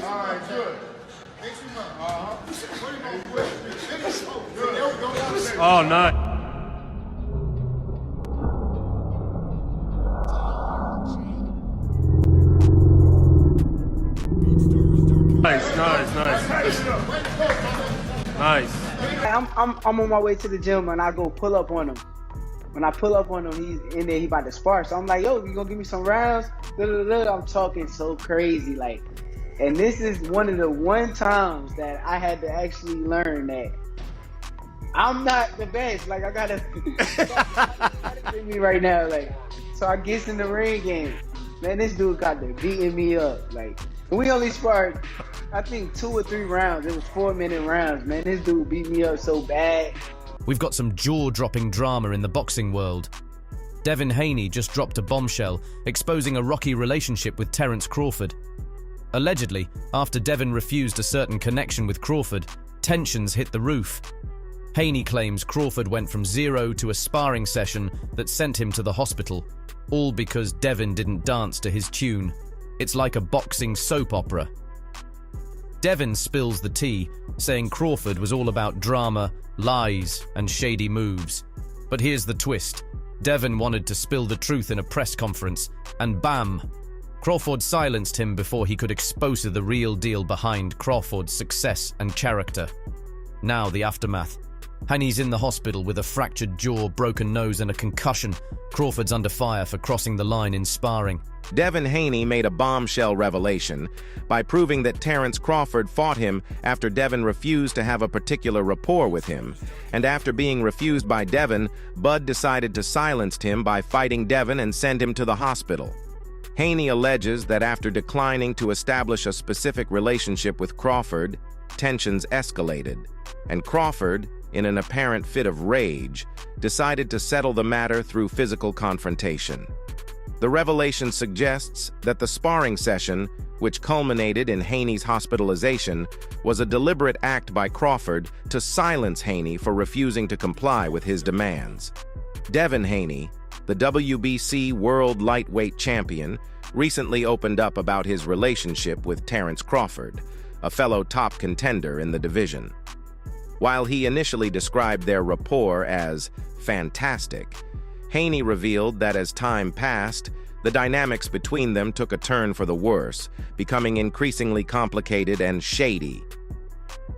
right, good. Oh, nice. Nice. I'm on my way to the gym and I go pull up on him. When I pull up on him, he's in there, he about to spar. So I'm like, yo, you gonna give me some rounds? I'm talking so crazy, like, and this is one of the times that I had to actually learn that I'm not the best. Like, I gotta bring me right now. Like, so I gets in the ring game. Man, this dude got to beating me up. Like, we only sparred, I think, 2 or 3 rounds. It was 4-minute rounds, man. This dude beat me up so bad. We've got some jaw-dropping drama in the boxing world. Devin Haney just dropped a bombshell, exposing a rocky relationship with Terence Crawford. Allegedly, after Devin refused a certain connection with Crawford, tensions hit the roof. Haney claims Crawford went from 0 to a sparring session that sent him to the hospital, all because Devin didn't dance to his tune. It's like a boxing soap opera. Devin spills the tea, saying Crawford was all about drama, lies, and shady moves. But here's the twist. Devin wanted to spill the truth in a press conference, and bam! Crawford silenced him before he could expose the real deal behind Crawford's success and character. Now the aftermath. Haney's in the hospital with a fractured jaw, broken nose, and a concussion. Crawford's under fire for crossing the line in sparring. Devin Haney made a bombshell revelation by proving that Terence Crawford fought him after Devin refused to have a particular rapport with him. And after being refused by Devin, Bud decided to silence him by fighting Devin and send him to the hospital. Haney alleges that after declining to establish a specific relationship with Crawford, tensions escalated, and Crawford, in an apparent fit of rage, decided to settle the matter through physical confrontation. The revelation suggests that the sparring session, which culminated in Haney's hospitalization, was a deliberate act by Crawford to silence Haney for refusing to comply with his demands. Devin Haney, the WBC World Lightweight Champion, recently opened up about his relationship with Terence Crawford, a fellow top contender in the division. While he initially described their rapport as fantastic, Haney revealed that as time passed, the dynamics between them took a turn for the worse, becoming increasingly complicated and shady.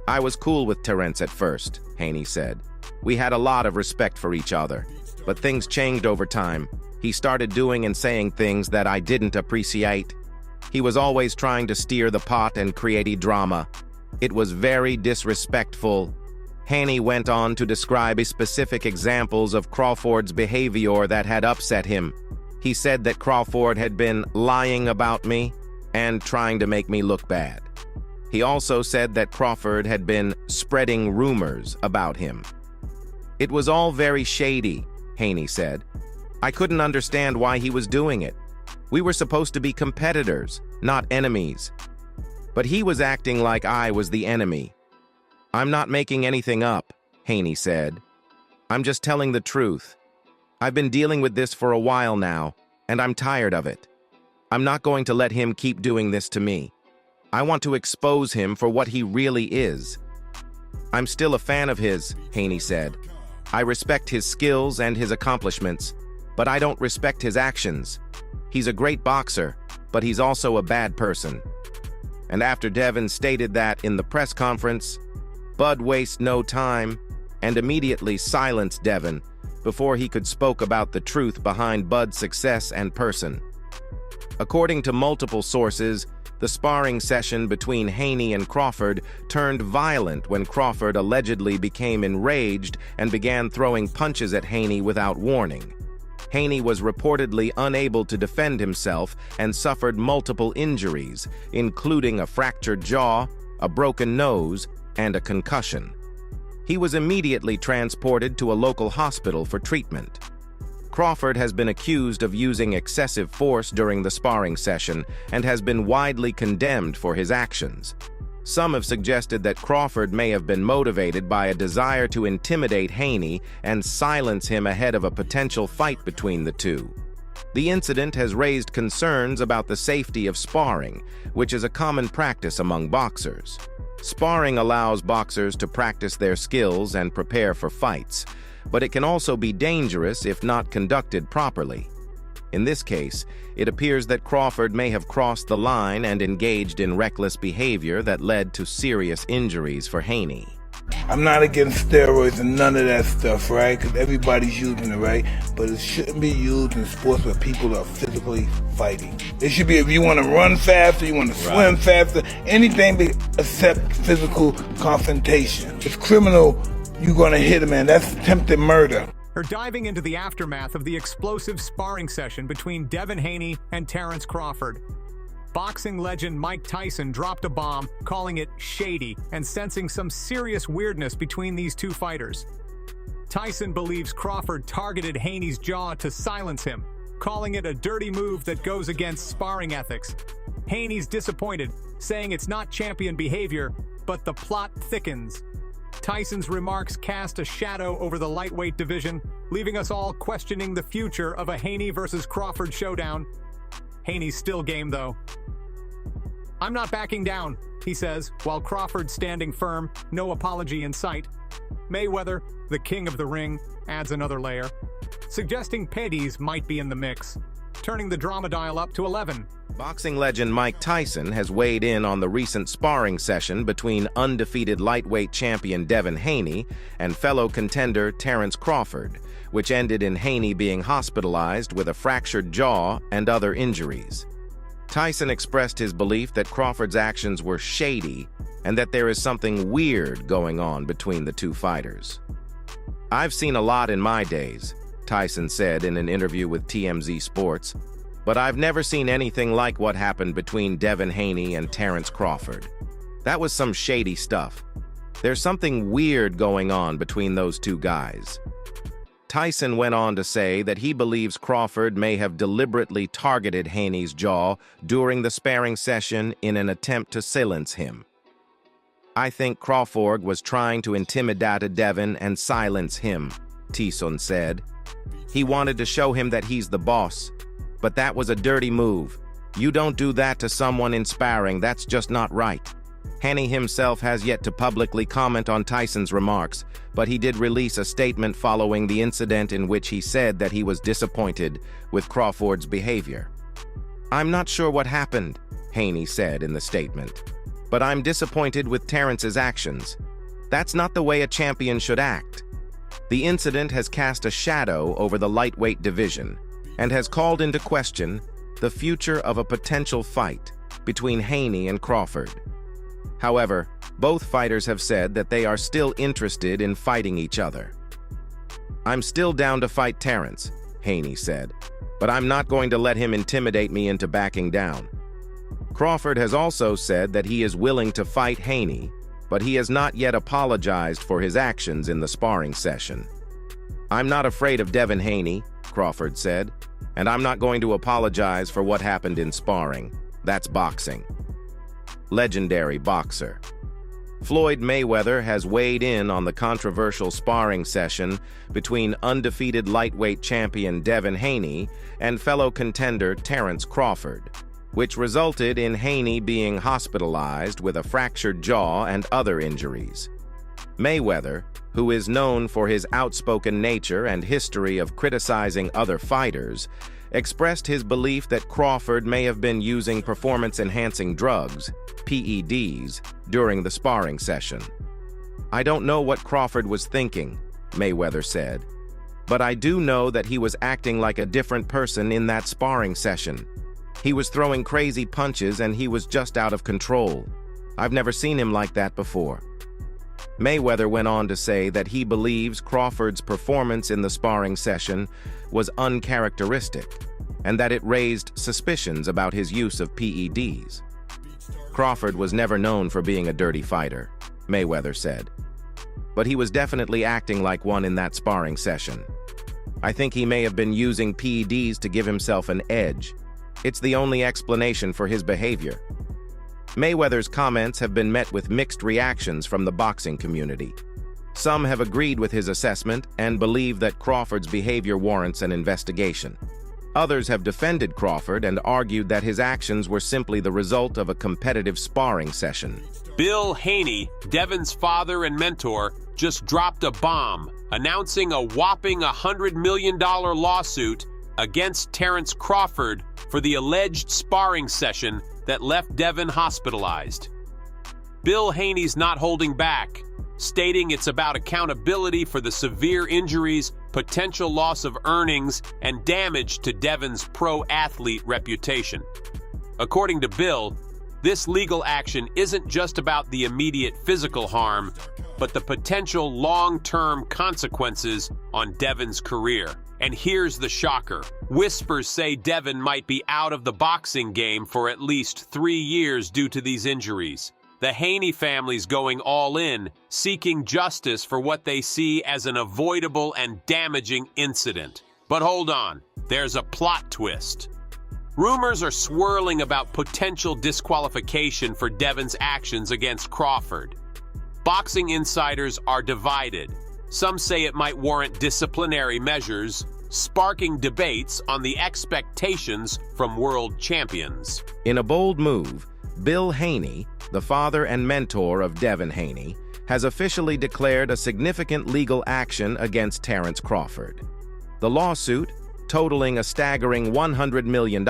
"I was cool with Terence at first," Haney said. "We had a lot of respect for each other, but things changed over time. He started doing and saying things that I didn't appreciate. He was always trying to steer the pot and create drama. It was very disrespectful." Haney went on to describe specific examples of Crawford's behavior that had upset him. He said that Crawford had been lying about me and trying to make me look bad. He also said that Crawford had been spreading rumors about him. "It was all very shady," Haney said. "I couldn't understand why he was doing it. We were supposed to be competitors, not enemies. But he was acting like I was the enemy. I'm not making anything up," Haney said. "I'm just telling the truth. I've been dealing with this for a while now, and I'm tired of it. I'm not going to let him keep doing this to me. I want to expose him for what he really is." "I'm still a fan of his," Haney said. "I respect his skills and his accomplishments, but I don't respect his actions. He's a great boxer, but he's also a bad person." And after Devin stated that in the press conference, Bud wasted no time and immediately silenced Devin before he could spoke about the truth behind Bud's success and person. According to multiple sources, the sparring session between Haney and Crawford turned violent when Crawford allegedly became enraged and began throwing punches at Haney without warning. Haney was reportedly unable to defend himself and suffered multiple injuries, including a fractured jaw, a broken nose, and a concussion. He was immediately transported to a local hospital for treatment. Crawford has been accused of using excessive force during the sparring session and has been widely condemned for his actions. Some have suggested that Crawford may have been motivated by a desire to intimidate Haney and silence him ahead of a potential fight between the two. The incident has raised concerns about the safety of sparring, which is a common practice among boxers. Sparring allows boxers to practice their skills and prepare for fights, but it can also be dangerous if not conducted properly. In this case, it appears that Crawford may have crossed the line and engaged in reckless behavior that led to serious injuries for Haney. I'm not against steroids and none of that stuff, right? Because everybody's using it, right? But it shouldn't be used in sports where people are physically fighting. It should be if you want to run faster, you want to swim faster, anything except physical confrontation. It's criminal, you're going to hit a man. That's attempted murder. Her diving into the aftermath of the explosive sparring session between Devin Haney and Terence Crawford. Boxing legend Mike Tyson dropped a bomb, calling it shady and sensing some serious weirdness between these two fighters. Tyson believes Crawford targeted Haney's jaw to silence him, calling it a dirty move that goes against sparring ethics. Haney's disappointed, saying it's not champion behavior, but the plot thickens. Tyson's remarks cast a shadow over the lightweight division, leaving us all questioning the future of a Haney versus Crawford showdown. Haney's still game, though. "I'm not backing down," he says, while Crawford standing firm, no apology in sight. Mayweather, the king of the ring, adds another layer, suggesting P3DS might be in the mix, turning the drama dial up to 11. Boxing legend Mike Tyson has weighed in on the recent sparring session between undefeated lightweight champion Devin Haney and fellow contender Terence Crawford, which ended in Haney being hospitalized with a fractured jaw and other injuries. Tyson expressed his belief that Crawford's actions were shady and that there is something weird going on between the two fighters. "I've seen a lot in my days," Tyson said in an interview with TMZ Sports, "but I've never seen anything like what happened between Devin Haney and Terence Crawford. That was some shady stuff. There's something weird going on between those two guys." Tyson went on to say that he believes Crawford may have deliberately targeted Haney's jaw during the sparring session in an attempt to silence him. "I think Crawford was trying to intimidate Devin and silence him," Tyson said. "He wanted to show him that he's the boss. But that was a dirty move. You don't do that to someone in sparring, that's just not right." Haney himself has yet to publicly comment on Tyson's remarks, but he did release a statement following the incident in which he said that he was disappointed with Crawford's behavior. "I'm not sure what happened," Haney said in the statement, "but I'm disappointed with Terence's actions. That's not the way a champion should act." The incident has cast a shadow over the lightweight division and has called into question the future of a potential fight between Haney and Crawford. However, both fighters have said that they are still interested in fighting each other. "I'm still down to fight Terence," Haney said, "but I'm not going to let him intimidate me into backing down." Crawford has also said that he is willing to fight Haney, but he has not yet apologized for his actions in the sparring session. "I'm not afraid of Devin Haney," Crawford said, "and I'm not going to apologize for what happened in sparring. That's boxing." Legendary boxer Floyd Mayweather has weighed in on the controversial sparring session between undefeated lightweight champion Devin Haney and fellow contender Terence Crawford, which resulted in Haney being hospitalized with a fractured jaw and other injuries. Mayweather, who is known for his outspoken nature and history of criticizing other fighters, expressed his belief that Crawford may have been using performance-enhancing drugs, PEDs, during the sparring session. "I don't know what Crawford was thinking," Mayweather said, "but I do know that he was acting like a different person in that sparring session. He was throwing crazy punches and he was just out of control. I've never seen him like that before." Mayweather went on to say that he believes Crawford's performance in the sparring session was uncharacteristic and that it raised suspicions about his use of PEDs. "Crawford was never known for being a dirty fighter," Mayweather said, "but he was definitely acting like one in that sparring session. I think he may have been using PEDs to give himself an edge. It's the only explanation for his behavior." Mayweather's comments have been met with mixed reactions from the boxing community. Some have agreed with his assessment and believe that Crawford's behavior warrants an investigation. Others have defended Crawford and argued that his actions were simply the result of a competitive sparring session. Bill Haney, Devin's father and mentor, just dropped a bomb, announcing a whopping $100 million lawsuit against Terence Crawford for the alleged sparring session that left Devin hospitalized. Bill Haney's not holding back, stating it's about accountability for the severe injuries, potential loss of earnings, and damage to Devin's pro-athlete reputation. According to Bill, this legal action isn't just about the immediate physical harm, but the potential long-term consequences on Devin's career. And here's the shocker. Whispers say Devin might be out of the boxing game for at least 3 years due to these injuries. The Haney family's going all in, seeking justice for what they see as an avoidable and damaging incident. But hold on, there's a plot twist. Rumors are swirling about potential disqualification for Devin's actions against Crawford. Boxing insiders are divided. Some say it might warrant disciplinary measures, sparking debates on the expectations from world champions. In a bold move, Bill Haney, the father and mentor of Devin Haney, has officially declared a significant legal action against Terence Crawford. The lawsuit, totaling a staggering $100 million,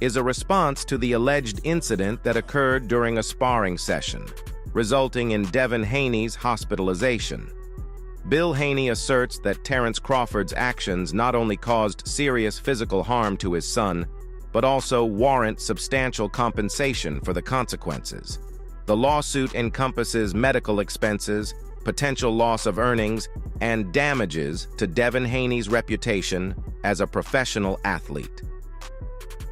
is a response to the alleged incident that occurred during a sparring session, resulting in Devin Haney's hospitalization. Bill Haney asserts that Terence Crawford's actions not only caused serious physical harm to his son, but also warrant substantial compensation for the consequences. The lawsuit encompasses medical expenses, potential loss of earnings, and damages to Devin Haney's reputation as a professional athlete.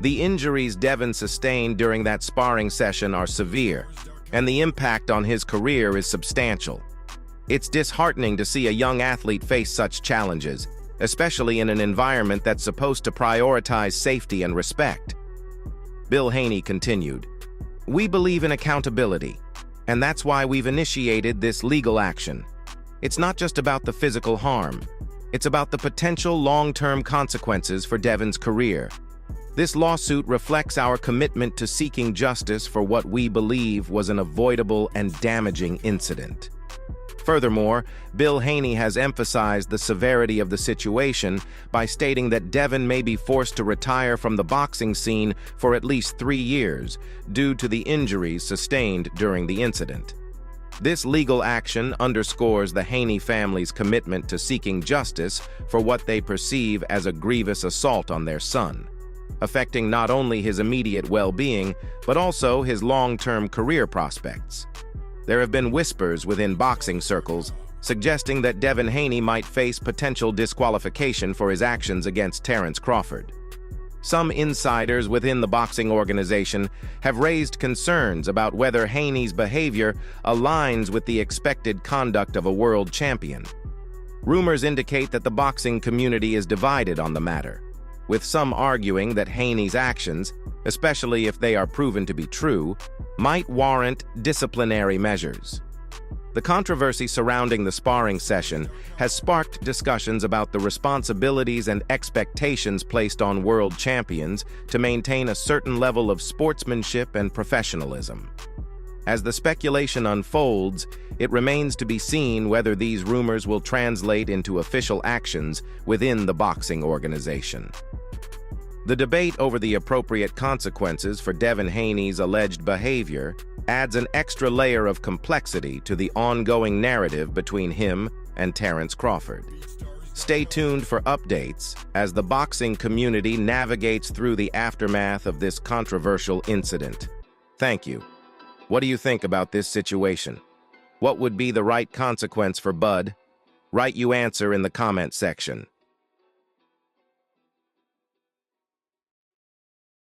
The injuries Devin sustained during that sparring session are severe, and the impact on his career is substantial. It's disheartening to see a young athlete face such challenges, especially in an environment that's supposed to prioritize safety and respect. Bill Haney continued, "We believe in accountability, and that's why we've initiated this legal action. It's not just about the physical harm. It's about the potential long-term consequences for Devin's career. This lawsuit reflects our commitment to seeking justice for what we believe was an avoidable and damaging incident." Furthermore, Bill Haney has emphasized the severity of the situation by stating that Devin may be forced to retire from the boxing scene for at least 3 years due to the injuries sustained during the incident. This legal action underscores the Haney family's commitment to seeking justice for what they perceive as a grievous assault on their son, affecting not only his immediate well-being, but also his long-term career prospects. There have been whispers within boxing circles suggesting that Devin Haney might face potential disqualification for his actions against Terence Crawford. Some insiders within the boxing organization have raised concerns about whether Haney's behavior aligns with the expected conduct of a world champion. Rumors indicate that the boxing community is divided on the matter, with some arguing that Haney's actions, especially if they are proven to be true, might warrant disciplinary measures. The controversy surrounding the sparring session has sparked discussions about the responsibilities and expectations placed on world champions to maintain a certain level of sportsmanship and professionalism. As the speculation unfolds, it remains to be seen whether these rumors will translate into official actions within the boxing organization. The debate over the appropriate consequences for Devin Haney's alleged behavior adds an extra layer of complexity to the ongoing narrative between him and Terence Crawford. Stay tuned for updates as the boxing community navigates through the aftermath of this controversial incident. Thank you. What do you think about this situation? What would be the right consequence for Bud? Write your answer in the comment section.